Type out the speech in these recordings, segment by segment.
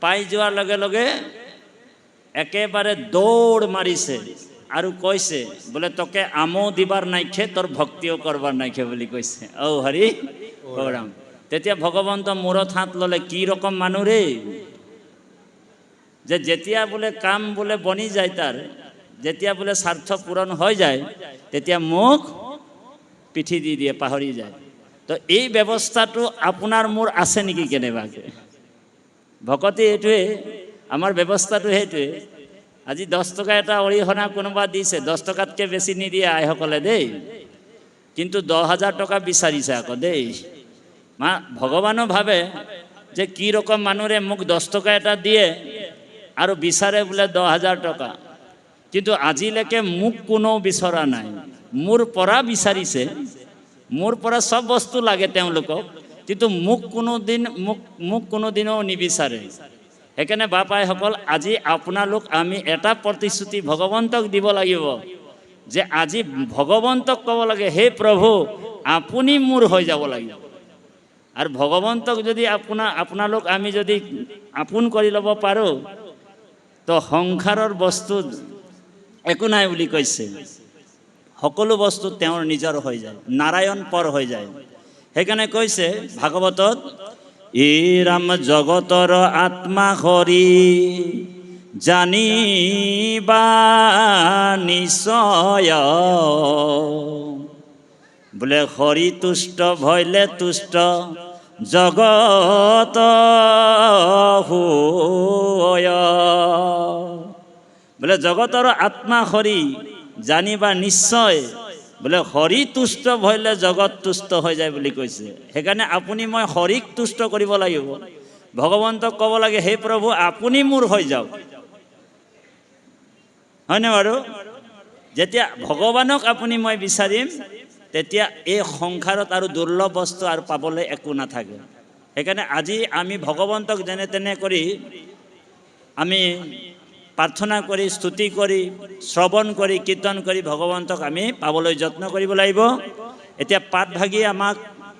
পাই যোৱাৰ লগে লগে একেবাৰে দৌড় মাৰিছে আৰু কৈছে বোলে তোকে আমো দিবাৰ নাইখে তোৰ ভক্তিও কৰবাৰ নাইখে বুলি কৈছে। ঔ হৰি ঔ ৰাম। তেতিয়া ভগৱন্ত মূৰত হাত ল'লে, কি ৰকম মানুহ ৰে, যে যেতিয়া বোলে কাম বোলে বনি যায়, তাৰ যেতিয়া বোলে স্বাৰ্থ পূৰণ হৈ যায় তেতিয়া মোক পিঠি দি দিয়ে, পাহৰি যায়। তো এই ব্যৱস্থাটো আপোনাৰ মোৰ আছে নেকি কেনেবাকৈ? ভকতি এইটোৱে, আমাৰ ব্যৱস্থাটো সেইটোৱে। আজি 10 টকা এটা অৰিহণা কোনোবা দিছে, 10 টকাতকৈ বেছি নিদিয়ে আইসকলে দেই, কিন্তু 10,000 টকা বিচাৰিছে আকৌ দেই। ভগৱানো ভাবে যে কি ৰকম মানুহৰে মোক 10 টকা এটা দিয়ে আৰু বিচাৰে বোলে 10,000 টকা। কিন্তু আজিলৈকে মোক কোনো বিচৰা নাই, মোৰ পৰা বিচাৰিছে, মোৰ পৰা চব বস্তু লাগে তেওঁলোকক, কিন্তু মোক কোনোদিনো নিবিচাৰে। সেইকাৰণে বাপ আইসকল, আজি আপোনালোক আমি এটা প্ৰতিশ্ৰুতি ভগৱন্তক দিব লাগিব যে আজি ভগৱন্তক ক'ব লাগে, হে প্ৰভু আপুনি মোৰ হৈ যাব লাগিব। আৰু ভগৱন্তক যদি আপোনালোক আমি যদি আপোন কৰি ল'ব পাৰোঁ, তো সংসাৰৰ বস্তু একো নাই বুলি কৈছে। সকলো বস্তু তেওঁৰ নিজৰ হৈ যায়, নাৰায়ণ পৰ হৈ যায়। সেইকাৰণে কৈছে ভাগৱতত, ই ৰাম জগতৰ আত্মা হৰি জানিবা নিশ্চয়, বোলে হৰি তুষ্ট ভইলে তুষ্ট জগত হয়। বোলে জগতৰ আত্মা হৰি জানিবা নিশ্চয়, বোলে হৰি তুষ্ট ভইলে জগত তুষ্ট হৈ যায় বুলি কৈছে। সেইকাৰণে আপুনি মই হৰিক তুষ্ট কৰিব লাগিব, ভগৱন্তক ক'ব লাগে, হে প্ৰভু আপুনি মোৰ হৈ যাওক, হয়নে বাৰু? যেতিয়া ভগৱানক আপুনি মই বিচাৰিম, তেতিয়া এই সংসাৰত আৰু দুৰ্লভ বস্তু আৰু পাবলৈ একো নাথাকে। সেইকাৰণে আজি আমি ভগৱন্তক যেনে তেনে কৰি আমি প্ৰাৰ্থনা কৰি, স্তুতি কৰি, শ্ৰৱণ কৰি, কীৰ্তন কৰি ভগৱন্তক আমি পাবলৈ যত্ন কৰিব লাগিব। এতিয়া পাঠভাগী আমাক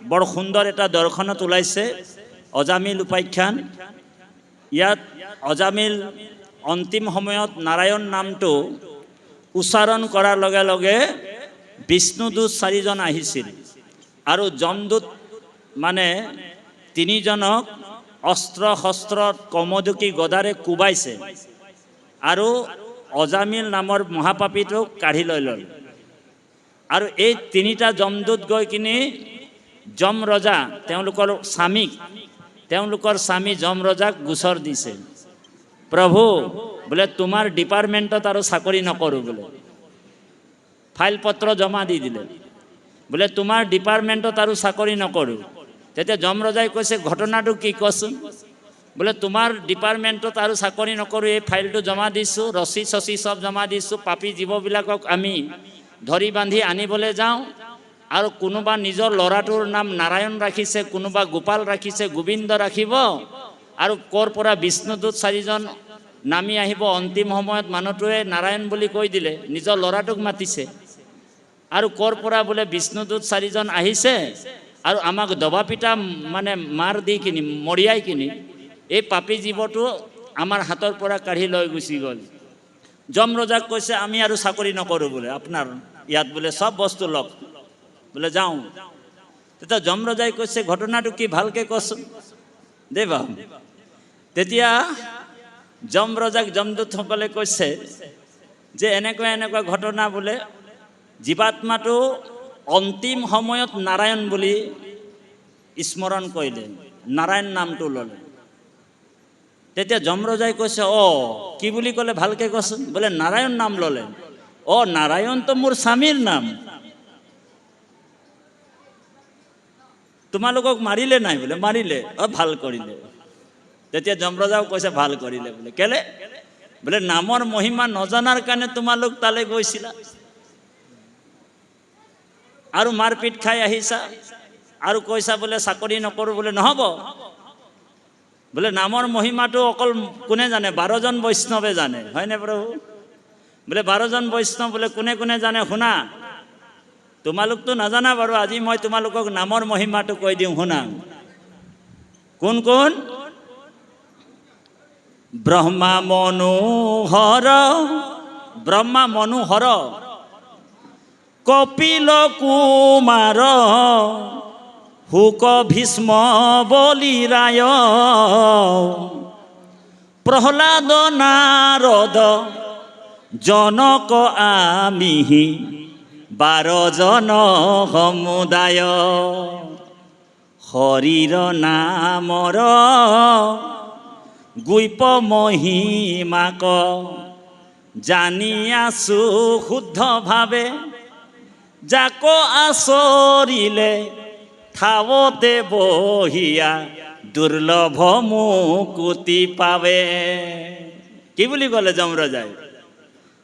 বৰ সুন্দৰ এটা দৰ্শনত ওলাইছে, অজামিল উপাখ্যান। ইয়াত অজামিল অন্তিম সময়ত নাৰায়ণ নামটো উচ্চাৰণ কৰাৰ লগে লগে বিষ্ণুদূত 4জন আহিছিল আৰু যমদূত মানে 3জনক অস্ত্ৰ শস্ত্ৰত কমদুকি গদাৰে কোবাইছে আৰু অজামিল নামৰ মহাপাপীটোক কাঢ়ি লৈ ল'ল। আৰু এই 3টা যমদূত গৈ কিনি যম ৰজা তেওঁলোকৰ স্বামী যম ৰজাক গোচৰ দিছে, প্ৰভু বোলে তোমাৰ ডিপাৰ্টমেণ্টত আৰু চাকৰি নকৰোঁ বোলে, ফাইল পত্ৰ জমা দি দিলে, বোলে তোমাৰ ডিপাৰ্টমেণ্টত আৰু চাকৰি নকৰোঁ। তেতিয়া যম ৰজাই কৈছে, ঘটনাটো কি কচোন? বোলে তোমাৰ ডিপাৰ্টমেণ্টত আৰু চাকৰি নকৰোঁ, এই ফাইলটো জমা দিছোঁ, ৰচি চচি চব জমা দিছোঁ, পাপী জীৱবিলাকক আমি ধৰি বান্ধি আনিবলৈ যাওঁ, আৰু কোনোবা নিজৰ ল'ৰাটোৰ নাম নাৰায়ণ ৰাখিছে, কোনোবা গোপাল ৰাখিছে, গোবিন্দ ৰাখিব, আৰু ক'ৰ পৰা বিষ্ণুদূত 4জন নামি আহিব। অন্তিম সময়ত মানুহটোৱে নাৰায়ণ বুলি কৈ দিলে, নিজৰ ল'ৰাটোক মাতিছে, আৰু ক'ৰ পৰা বোলে বিষ্ণুদূত 4জন আহিছে আৰু আমাক দবা পিটা মানে মাৰ দি কিনি মৰিয়াই কিনি এই পাপী জীৱটো আমাৰ হাতৰ পৰা কাঢ়ি লৈ গুচি গ'ল। যম ৰজাক কৈছে, আমি আৰু চাকৰি নকৰোঁ বোলে, আপোনাৰ ইয়াত বোলে চব বস্তু লওক, বোলে যাওঁ। তেতিয়া যম ৰজাই কৈছে, ঘটনাটো কি ভালকৈ কচোন দেই বাবু। তেতিয়া যম ৰজাক যমদূতসকলে কৈছে যে এনেকুৱা ঘটনা, বোলে জীৱাত্মাটো অন্তিম সময়ত নাৰায়ণ বুলি স্মৰণ কৰিলে, নাৰায়ণ নামটো ল'লে। তেতিয়া যম ৰজাই কৈছে, কি বুলি ক'লে ভালকৈ কচোন? বোলে নাৰায়ণ নাম ল'লে। নাৰায়ণটো মোৰ স্বামীৰ নাম, তোমালোকক মাৰিলে নাই? বোলে মাৰিলে। ভাল কৰিলে। তেতিয়া যম ৰজাও কৈছে, ভাল কৰিলে বোলে। কেলে? বোলে নামৰ মহিমা নজনাৰ কাৰণে তোমালোক তালৈ গৈছিলা আৰু মাৰপিট খাই আহিছা আৰু কৈছা বোলে চাকৰি নকৰোঁ। বোলে নহ'ব, বোলে নামৰ মহিমাটো অকল কোনে জানে? 12জন বৈষ্ণৱে জানে, হয়নে প্ৰভু? বোলে 12জন বৈষ্ণৱ বোলে কোনে কোনে জানে শুনা, তোমালোকতো নাজানা বাৰু, আজি মই তোমালোকক নামৰ মহিমাটো কৈ দিওঁ শুনা। কোন কোন? ব্রহ্মা মনোহর, ব্রহ্মা মনোহর কপিল কুমার, হুক ভীষ্ম বলি রায়, প্রহ্লাদ নারদ জনক আমিহি 12 জন সমুদায়। হরির নামর গুইপ মহিমাক, জানি আছো শুদ্ধ ভাবে, যাক আচৰিলে থাৱতে বহিয়া, দুৰ্লভ মুকুতি পাবে। কি বুলি ক'লে যমৰাজাই?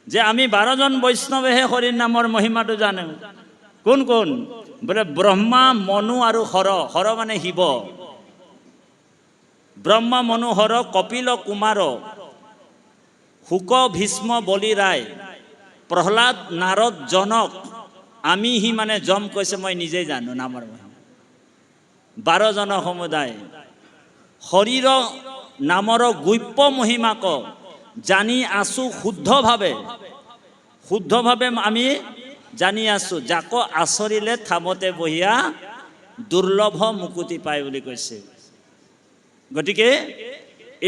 যে আমি 12 জন বৈষ্ণৱেহে হৰিৰ নামৰ মহিমাটো জানো। কোন কোন? বোলে ব্ৰহ্মা, মনু আৰু হৰ। হৰ মানে শিৱ। ব্ৰহ্মা, মনু, হৰ, কপিল কুমাৰ, শুক, ভীষ্ম, বলি, ৰায়, প্ৰহ্লাদ, নাৰদ, জনক, আমি হি মানে যম কৈছে মই নিজেই জানো নামৰ মহিমা। 12 জন সমুদায় হৰিৰ নামৰ গুপ্য মহিমাক জানি আছো শুদ্ধভাৱে। শুদ্ধভাৱে আমি জানি আছো, যাক আচৰিলে থামতে বহিয়া দুৰ্লভ মুকুতি পায় বুলি কৈছে। গতিকে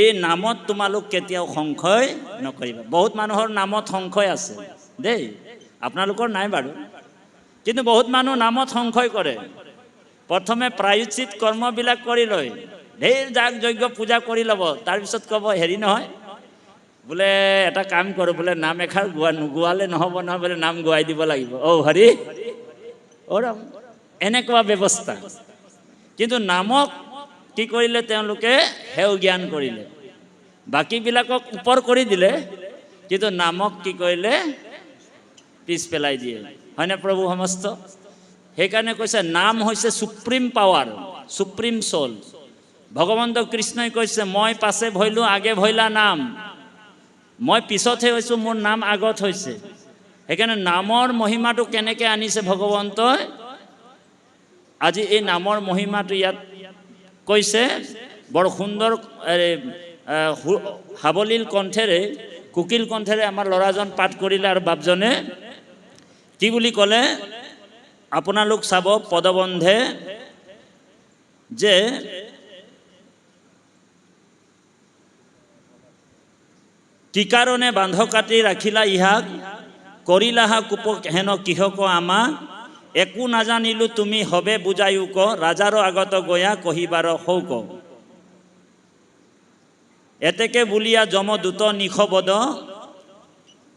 এই নামত তোমালোক কেতিয়াও সংশয় নকৰিবা। বহুত মানুহৰ নামত সংশয় আছে দেই, আপোনালোকৰ নাই বাৰু, কিন্তু বহুত মানুহ নামত সংশয় কৰে। প্ৰথমে প্ৰায়শ্চিত কৰ্মবিলাক কৰি লয়, ঢেৰ যাগ যজ্ঞ পূজা কৰি ল'ব, তাৰপিছত ক'ব হেৰি নহয় বোলে এটা কাম কৰোঁ, বোলে নাম এষাৰ নোগোৱালে নহ'ব নহয়, বোলে নাম গোৱাই দিব লাগিব। অ' হৰি অ' ৰাম, এনেকুৱা ব্যৱস্থা। কিন্তু নামক কি কৰিলে? তেওঁলোকে সেও জ্ঞান কৰিলে, বাকীবিলাকক ওপৰ কৰি দিলে, কিন্তু নামক কি কৰিলে? পিছ পেলাই দিয়ে। হয়নে প্ৰভু সমস্ত? সেইকাৰণে কৈছে নাম হৈছে সুপ্ৰিম পাৱাৰ, সুপ্ৰিম সোল। ভগৱন্ত কৃষ্ণই কৈছে মই পাছে ভৈলো আগে ভৈলা নাম, মই পিছতহে হৈছোঁ, মোৰ নাম আগত হৈছে। সেইকাৰণে নামৰ মহিমাটো কেনেকৈ আনিছে ভগৱন্তই, আজি এই নামৰ মহিমাটো ইয়াত কৈছে। বৰ সুন্দৰ সাৱলীল কণ্ঠেৰে, কোকিল কণ্ঠেৰে আমাৰ ল'ৰাজন পাঠ কৰিলে। আৰু বাপজনে কি বুলি ক'লে আপোনালোক চাব পদবন্ধে, যে কি কাৰণে বান্ধ কাটি ৰাখিলা ইহাক, কৰিলাহা কোপ হেন কিহক আমা, একো নাজানিলো তুমি হবে বুজায়ো ক, ৰাজাৰো আগত গয়া কহিবাৰ সৌক। এতেকে বুলিয়া যমদূত নিশবদ,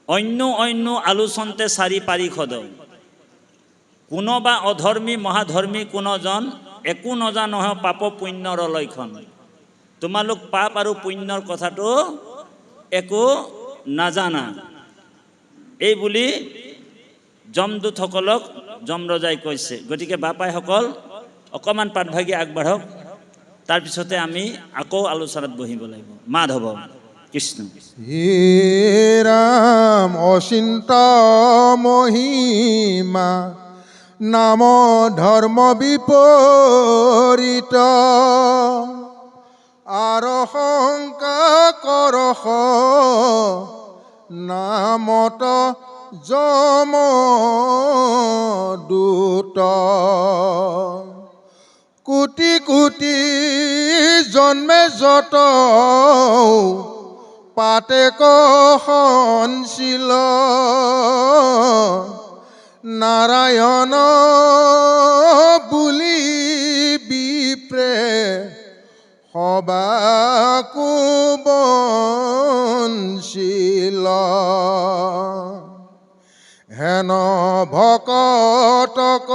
অন্য অন্য আলোচনতে চাৰি পাৰিষদ। কোনোবা অধৰ্মী মহাধৰ্মী কোনজন, একো নজানহ পাপ পুণ্যৰ লক্ষণ। তোমালোক পাপ আৰু পুণ্যৰ কথাটো একো নাজানা, এই বুলি যমদূতসকলক যমৰজাই কৈছে। গতিকে বাপাইসকল অকণমান পাঠভাগী আগবাঢ়ক, তাৰপিছতে আমি আকৌ আলোচনাত বহিব লাগিব। মাধৱ কৃষ্ণ। হে ৰাম অচিন্ত মহিমা, নাম ধৰ্ম বিপৰীত, আৰ শংকা কৰহ নামত যমদূত। কোটি কোটি জন্মে যত পাতে কহনশীল, নাৰায়ণ বুলি বিপ্ৰে সবাকো বঞ্চিল। হেন ভকতক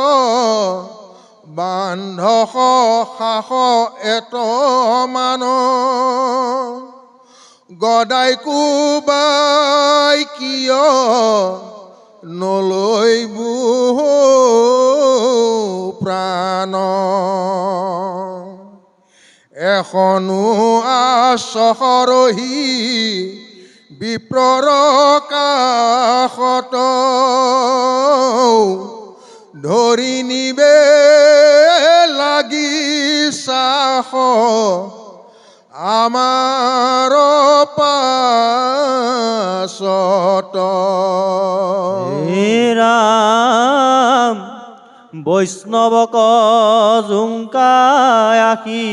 বান্ধ সাহ এত মান, গদাই কোবাই কিয় নলৈবো প্ৰাণ। এখনো আচহৰহি বিপ্ৰৰ কাষত, ধৰি নিবে লাগি চাহ আমাৰ পাছত হে ৰাম বৈষ্ণৱক জুংকাই আহি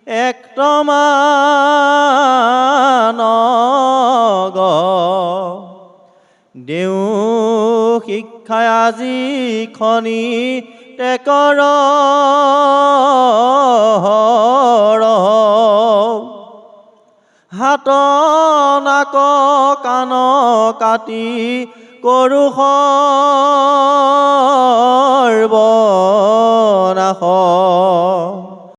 একটমানগ দেও শিক্ষাই আজি খনি টেকৰ হাত নাক কাণ কাটি কৰো সৰ্বনাশ